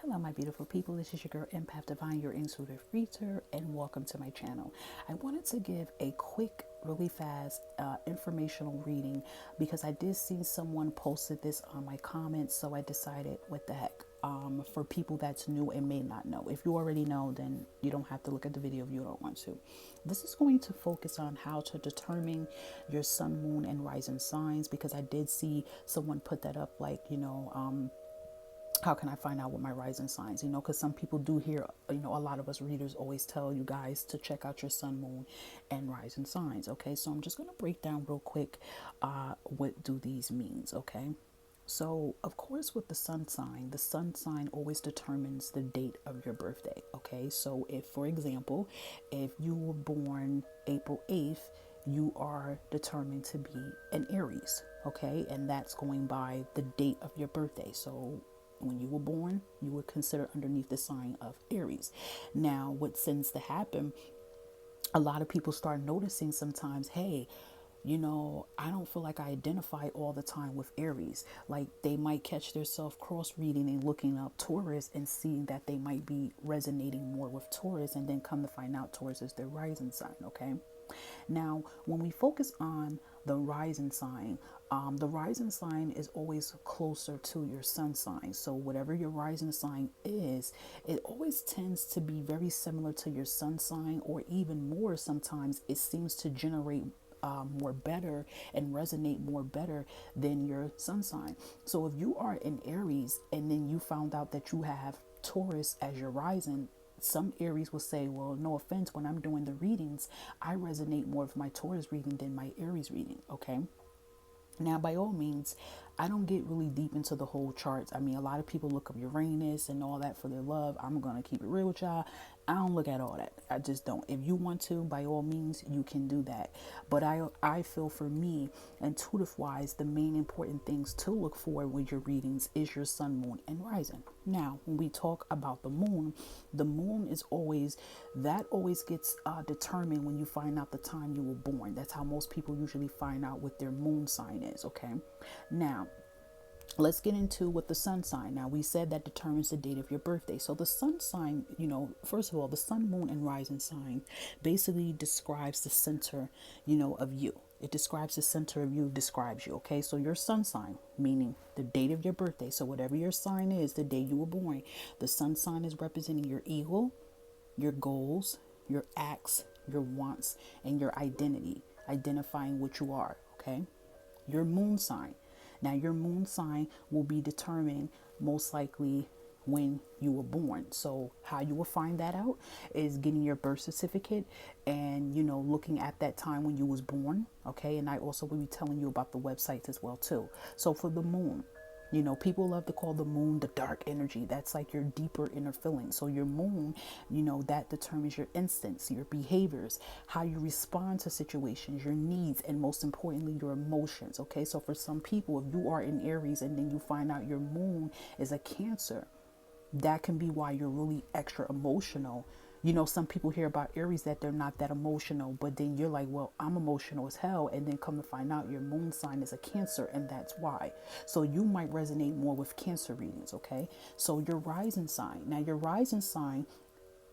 Hello, my beautiful people. This is your girl, Empath Divine, your intuitive reader, and welcome to my channel. I wanted to give a quick, really fast informational reading because I did see someone posted this on my comments, so I decided, what the heck, for people that's new and may not know. If you already know, then you don't have to look at the video if you don't want to. This is going to focus on how to determine your sun, moon, and rising signs because I did see someone put that up, like, how can I find out what my rising signs? Because some people do hear, a lot of us readers always tell you guys to check out your sun, moon, and rising signs. Okay, so I'm just going to break down real quick what do these means. Okay, so of course with the sun sign always determines the date of your birthday. Okay, so if, for example, if you were born April 8th, you are determined to be an Aries. Okay, and that's going by the date of your birthday. So when you were born, you were considered underneath the sign of Aries. Now, what tends to happen, a lot of people start noticing sometimes, hey, I don't feel like I identify all the time with Aries. Like they might catch themselves cross reading and looking up Taurus and seeing that they might be resonating more with Taurus, and then come to find out Taurus is their rising sign. Okay. Now, when we focus on the rising sign is always closer to your sun sign. So whatever your rising sign is, it always tends to be very similar to your sun sign, or even more. Sometimes it seems to generate more better and resonate more better than your sun sign. So if you are in Aries and then you found out that you have Taurus as your rising, some Aries will say, well, no offense, when I'm doing the readings, I resonate more with my Taurus reading than my Aries reading. Okay. Now, by all means, I don't get really deep into the whole charts. I mean, a lot of people look up Uranus and all that for their love. I'm going to keep it real with y'all. I don't look at all that. I just don't. If you want to, by all means, you can do that. But I feel for me, intuitive wise, the main important things to look for with your readings is your sun, moon, and rising. Now, when we talk about the moon is always, that always gets determined when you find out the time you were born. That's how most people usually find out what their moon sign is. Okay. Now, let's get into what the sun sign. Now, we said that determines the date of your birthday. So the sun sign, first of all, the sun, moon, and rising sign basically describes the center, of you. It describes the center of you, describes you. Okay, so your sun sign, meaning the date of your birthday. So whatever your sign is, the day you were born, the sun sign is representing your ego, your goals, your acts, your wants, and your identity, identifying what you are. Okay, your moon sign. Now, your moon sign will be determined most likely when you were born. So how you will find that out is getting your birth certificate and, looking at that time when you was born. Okay. And I also will be telling you about the websites as well, too. So for the moon, people love to call the moon the dark energy. That's like your deeper inner feeling. So your moon, that determines your instincts, your behaviors, how you respond to situations, your needs, and most importantly, your emotions. Okay. So for some people, if you are in Aries and then you find out your moon is a Cancer, that can be why you're really extra emotional. Some people hear about Aries that they're not that emotional, but then you're like, well, I'm emotional as hell. And then come to find out your moon sign is a Cancer, and that's why. So you might resonate more with Cancer readings. Okay. So your rising sign. Now, your rising sign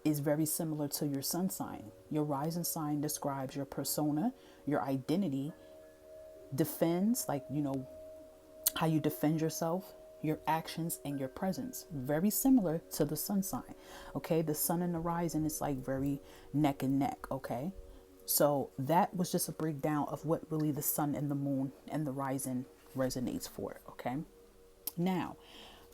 is very similar to your sun sign. Your rising sign describes your persona, your identity, defends, like, how you defend yourself, your actions, and your presence. Very similar to the sun sign. Okay, the sun and the rising is like very neck and neck. Okay, so that was just a breakdown of what really the sun and the moon and the rising resonates for. Okay, now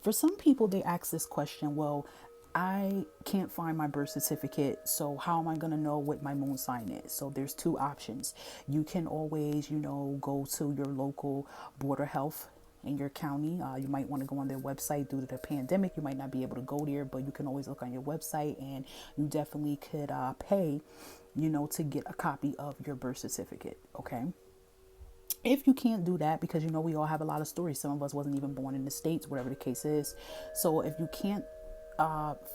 for some people, they ask this question, well, I can't find my birth certificate, so how am I going to know what my moon sign is? So there's two options. You can always, go to your local board of health in your county. You might want to go on their website. Due to the pandemic, you might not be able to go there, but you can always look on your website, and you definitely could pay, to get a copy of your birth certificate. Okay. If you can't do that, because we all have a lot of stories, some of us wasn't even born in the States, whatever the case is. So if you can't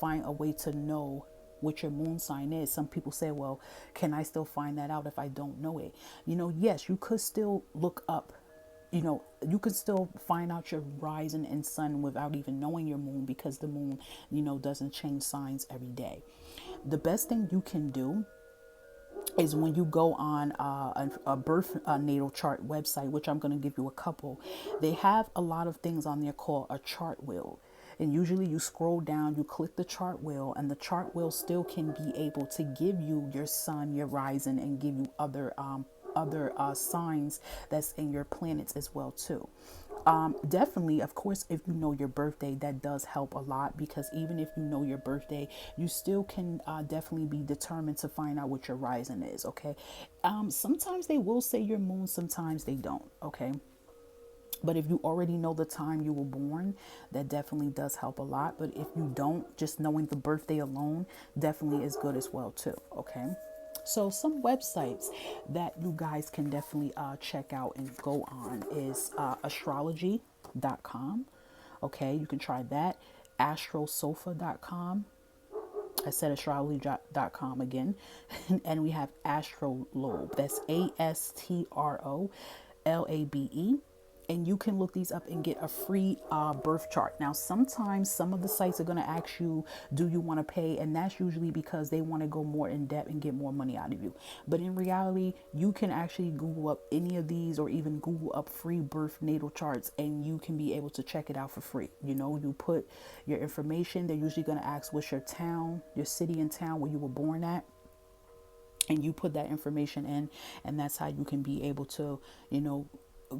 find a way to know what your moon sign is, some people say, well, can I still find that out if I don't know it? Yes, you could still look up you can still find out your rising and sun without even knowing your moon, because the moon, doesn't change signs every day. The best thing you can do is when you go on a birth natal chart website, which I'm going to give you a couple. They have a lot of things on there called a chart wheel. And usually you scroll down, you click the chart wheel, and the chart wheel still can be able to give you your sun, your rising, and give you other signs that's in your planets as well too. Definitely, of course, if you know your birthday, that does help a lot, because even if you know your birthday, you still can definitely be determined to find out what your rising is. Okay. Sometimes they will say your moon, sometimes they don't. Okay. But if you already know the time you were born, that definitely does help a lot. But if you don't, just knowing the birthday alone definitely is good as well too. Okay. So some websites that you guys can definitely check out and go on is astrology.com. Okay, you can try that. Astrosofa.com. I said astrology.com again. And we have Astrolabe. That's ASTROLABE. And you can look these up and get a free birth chart. Now, sometimes some of the sites are going to ask you, do you want to pay? And that's usually because they want to go more in depth and get more money out of you. But in reality, you can actually Google up any of these, or even Google up free birth natal charts, and you can be able to check it out for free. You put your information. They're usually going to ask what's your town, your city and town where you were born at. And you put that information in, and that's how you can be able to,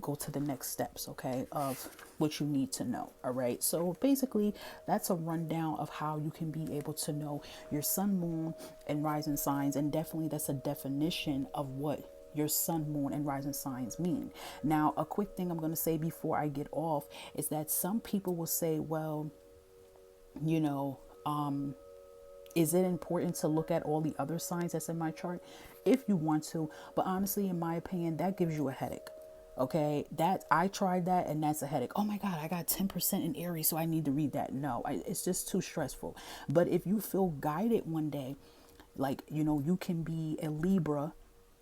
go to the next steps, okay, of what you need to know. All right. So basically, that's a rundown of how you can be able to know your sun, moon, and rising signs. And definitely that's a definition of what your sun, moon, and rising signs mean. Now, a quick thing I'm going to say before I get off is that some people will say, well, is it important to look at all the other signs that's in my chart? If you want to, but honestly, in my opinion, that gives you a headache. Okay, that I tried that, and that's a headache. Oh my God, I got 10% in Aries, so I need to read that. No, it's just too stressful. But if you feel guided one day, like, you can be a Libra,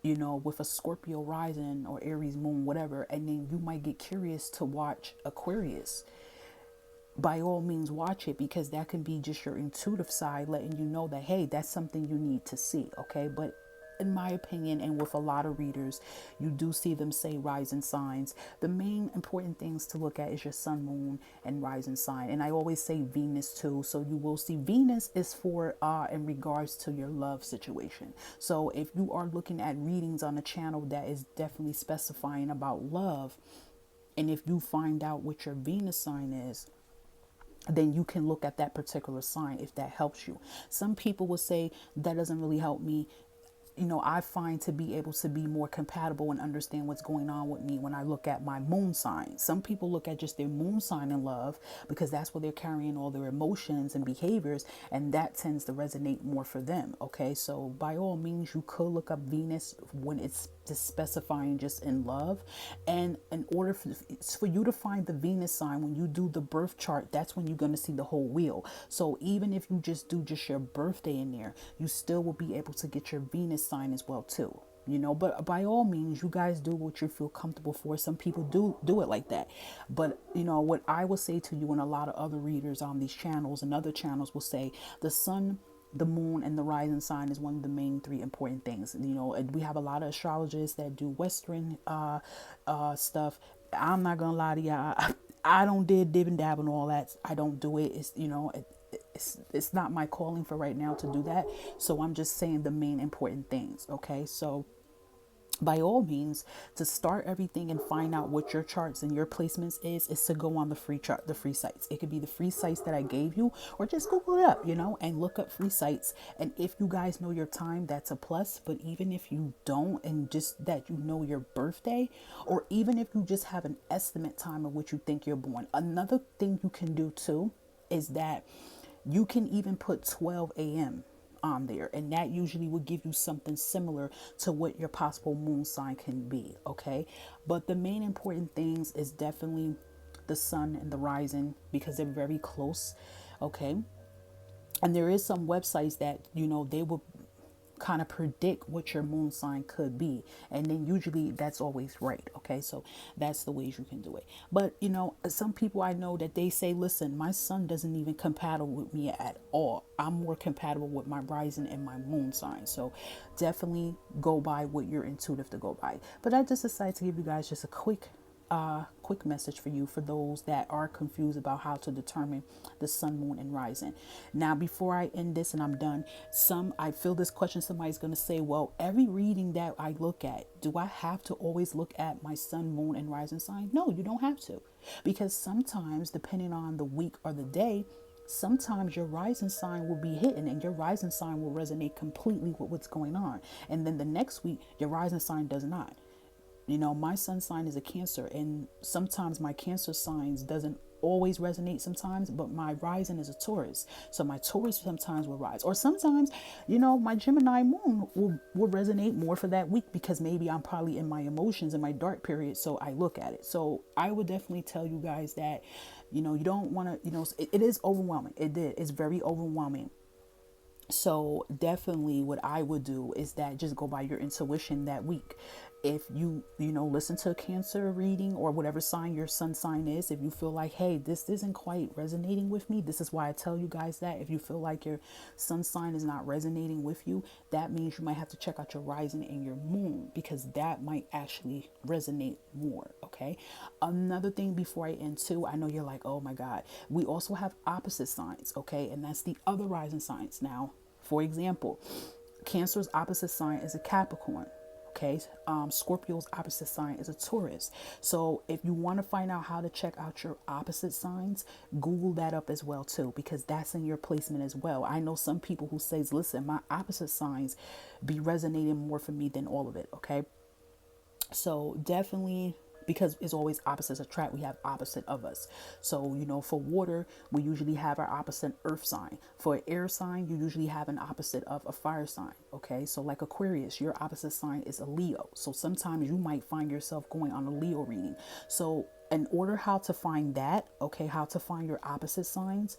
with a Scorpio rising or Aries moon, whatever, and then you might get curious to watch Aquarius. By all means, watch it, because that can be just your intuitive side letting you know that, hey, that's something you need to see. Okay, but in my opinion, and with a lot of readers, you do see them say rising signs. The main important things to look at is your sun, moon, and rising sign. And I always say Venus too. So you will see Venus is for in regards to your love situation. So if you are looking at readings on a channel that is definitely specifying about love, and if you find out what your Venus sign is, then you can look at that particular sign if that helps you. Some people will say that doesn't really help me. I find to be able to be more compatible and understand what's going on with me when I look at my moon sign. Some people look at just their moon sign in love, because that's where they're carrying all their emotions and behaviors, and that tends to resonate more for them. Okay, so by all means, you could look up Venus when it's just specifying just in love. And in order for you to find the Venus sign, when you do the birth chart, that's when you're going to see the whole wheel. So even if you just do just your birthday in there, you still will be able to get your Venus sign as well too. But by all means, you guys do what you feel comfortable for. Some people do it like that. But what I will say to you, and a lot of other readers on these channels and other channels will say, the sun, the moon, and the rising sign is one of the main three important things. We have a lot of astrologers that do Western stuff. I'm not gonna lie to y'all. I don't dib and dab and all that. I don't do it. It's not my calling for right now to do that. So I'm just saying the main important things. Okay, so by all means, to start everything and find out what your charts and your placements is to go on the free chart, the free sites. It could be the free sites that I gave you, or just Google it up, and look up free sites. And if you guys know your time, that's a plus. But even if you don't, and just that you know your birthday, or even if you just have an estimate time of which you think you're born, another thing you can do too is that you can even put 12 a.m. on there, and that usually will give you something similar to what your possible moon sign can be. Okay, but the main important things is definitely the sun and the rising, because they're very close. Okay, and there is some websites that they will kind of predict what your moon sign could be, and then usually that's always right. Okay, so that's the ways you can do it. But you know, some people I know that they say, listen, my sun doesn't even compatible with me at all. I'm more compatible with my rising and my moon sign. So definitely go by what you're intuitive to go by. But I just decided to give you guys just a quick message for you, for those that are confused about how to determine the sun, moon, and rising. Now, before I end this and I'm done, I feel this question, somebody's going to say, well, every reading that I look at, do I have to always look at my sun, moon, and rising sign? No, you don't have to, because sometimes, depending on the week or the day, sometimes your rising sign will be hidden and your rising sign will resonate completely with what's going on, and then the next week your rising sign does not. You know, my sun sign is a Cancer, and sometimes my Cancer signs doesn't always resonate sometimes, but my rising is a Taurus. So my Taurus sometimes will rise. Or sometimes, you know, my Gemini moon will resonate more for that week, because maybe I'm probably in my emotions in my dark period. So I look at it. So I would definitely tell you guys that, you know, you don't want to, you know, it is overwhelming. It's very overwhelming. So definitely what I would do is that just go by your intuition that week. If you know, listen to a Cancer reading or whatever sign your sun sign is, if you feel like, hey, this isn't quite resonating with me, this is why I tell you guys that if you feel like your sun sign is not resonating with you, that means you might have to check out your rising and your moon, because that might actually resonate more. Okay. Another thing before I end too, I know you're like, oh my God, we also have opposite signs. Okay. And that's the other rising signs. Now, for example, Cancer's opposite sign is a Capricorn. Okay, Scorpio's opposite sign is a Taurus. So if you want to find out how to check out your opposite signs, Google that up as well too, because that's in your placement as well. I know some people who says, listen, my opposite signs be resonating more for me than all of it. Okay, so definitely, because it's always opposites attract, we have opposite of us. So, you know, for water, we usually have our opposite earth sign. For an air sign, you usually have an opposite of a fire sign. Okay, so like Aquarius, your opposite sign is a Leo. So sometimes you might find yourself going on a Leo reading. So in order how to find that, okay, how to find your opposite signs,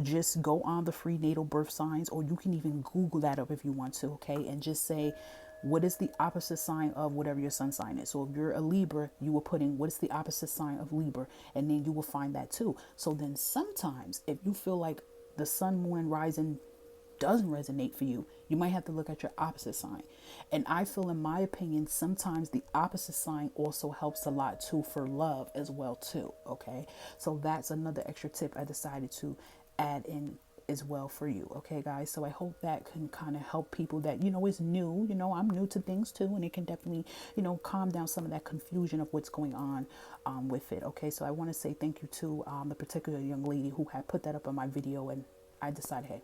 just go on the free natal birth signs, or you can even Google that up if you want to. Okay, and just say, what is the opposite sign of whatever your sun sign is? So if you're a Libra, you will put in what is the opposite sign of Libra, and then you will find that too. So then sometimes if you feel like the sun, moon, and rising doesn't resonate for you, you might have to look at your opposite sign. And I feel, in my opinion, sometimes the opposite sign also helps a lot too, for love as well too. Okay, so that's another extra tip I decided to add in as well for you. Okay, guys, so I hope that can kind of help people that, you know, is new. You know, I'm new to things too, and it can definitely, you know, calm down some of that confusion of what's going on with it. Okay, so I want to say thank you to the particular young lady who had put that up on my video, and I decided, hey,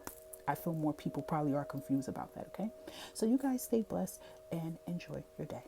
I feel more people probably are confused about that. Okay, so you guys stay blessed and enjoy your day.